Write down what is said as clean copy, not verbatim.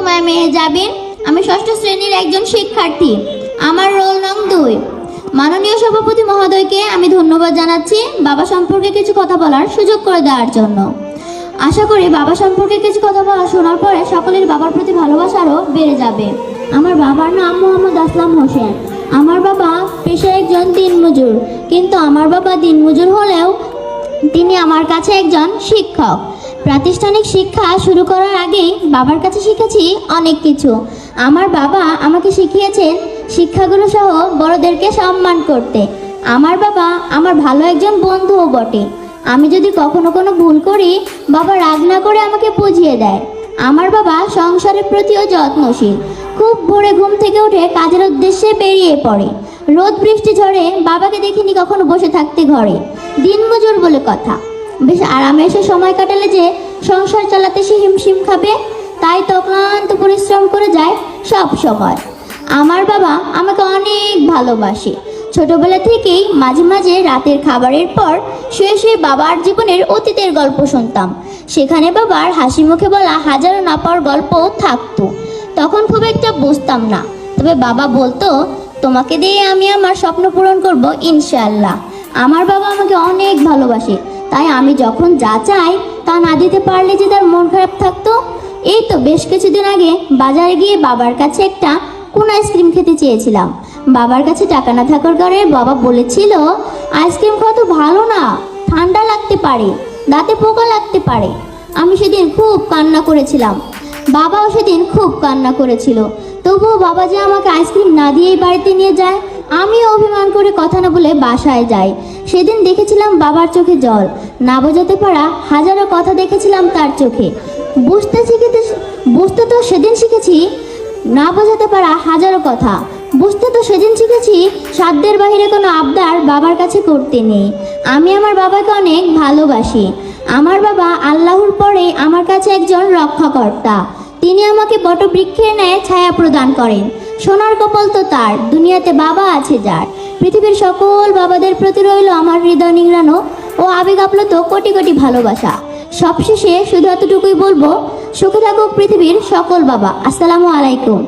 সময় আমি যাবেন। আমি ষষ্ঠ শ্রেণীর একজন শিক্ষার্থী। আমার রোল নং 2। মাননীয় সভাপতি মহোদয়কে আমি ধন্যবাদ জানাচ্ছি বাবা সম্পর্কে কিছু কথা বলার সুযোগ করে দেওয়ার জন্য। আশা করি বাবা সম্পর্কে কিছু কথা বলা শোনার পরে সকলের বাবার প্রতি ভালোবাসা আরও বেড়ে যাবে। আমার বাবার নাম মোহাম্মদ আসলাম হোসেন। আমার বাবা পেশায় একজন দিনমজুর, কিন্তু আমার বাবা দিনমজুর হলেও তিনি আমার কাছে একজন শিক্ষক। প্রাতিষ্ঠানিক শিক্ষা শুরু করার আগেই বাবার কাছে শিখেছি অনেক কিছু। আমার বাবা আমাকে শিখিয়েছেন শিক্ষাগুরু সহ বড়দেরকে সম্মান করতে। আমার বাবা আমার ভালো একজন বন্ধুও বটে। আমি যদি কখনো কোনো ভুল করি, বাবা রাগ না করে আমাকে বুঝিয়ে দেয়। আমার বাবা সংসারের প্রতিও যত্নশীল। খুব ভোরে ঘুম থেকে উঠে কাজের উদ্দেশ্যে বেরিয়ে পড়ে। রোদ বৃষ্টি ঝড়ে বাবাকে দেখিনি কখনো বসে থাকতে ঘরে। দিনমজুর বলে কথা, বেশ আরামে এসে সময় কাটালে যে সংসার চালাতে সে হিমশিম খাবে, তাই তো ক্লান্ত পরিশ্রম করে যায় সব সময়। আমার বাবা আমাকে অনেক ভালোবাসে। ছোটবেলা থেকেই মাঝে মাঝে রাতের খাবারের পর শুয়ে শুয়ে বাবার জীবনের অতীতের গল্প শুনতাম। সেখানে বাবার হাসি মুখে বলা হাজারো না পাওয়ার গল্পও থাকতো। তখন খুব একটা বুঝতাম না, তবে বাবা বলতো, তোমাকে দিয়ে আমি আমার স্বপ্ন পূরণ করব ইনশাআল্লাহ। আমার বাবা আমাকে অনেক ভালোবাসে, তাই আমি যখন যা চাই তা না দিতে পারলে যে তার মন খারাপ থাকতো। এই তো বেশ কিছুদিন আগে বাজারে গিয়ে বাবার কাছে একটা কোন আইসক্রিম খেতে চেয়েছিলাম। বাবার কাছে টাকা না থাকার কারণে বাবা বলেছিল, আইসক্রিম খাওয়া তো ভালো না, ঠান্ডা লাগতে পারে, দাঁতে পোকা লাগতে পারে। আমি সেদিন খুব কান্না করেছিলাম, বাবাও সেদিন খুব কান্না করেছিল। তবুও বাবা যে আমাকে আইসক্রিম না দিয়েই বাড়িতে নিয়ে যায়, আমিও অভিমান করে কথা না বলে বাসায় যাই। সেদিন দেখেছিলাম বাবার চোখে জল, না বোঝাতে পারা হাজারো কথা দেখেছিলাম তার চোখে। বুঝতে তো সেদিন শিখেছি না বোঝাতে পারা হাজারো কথা। বুঝতে তো সেদিন শিখেছি সাধ্যের বাহিরে কোনো আবদার বাবার কাছে করতে নেই। আমি আমার বাবাকে অনেক ভালোবাসি। আমার বাবা আল্লাহর পরে আমার কাছে একজন রক্ষাকর্তা। তিনি আমাকে বটবৃক্ষের ন্যায় ছায়া প্রদান করেন। সোনার কপাল তো তার, দুনিয়াতে বাবা আছে যার। পৃথিবীর সকল বাবাদের প্রতি রইল আমার হৃদয় নিংড়ানো ও আবেগ আপ্লুত কোটি কোটি ভালোবাসা। সবশেষে শুধু এতটুকুই বলবো, সুখে থাকুক পৃথিবীর সকল বাবা। আসসালামু আলাইকুম।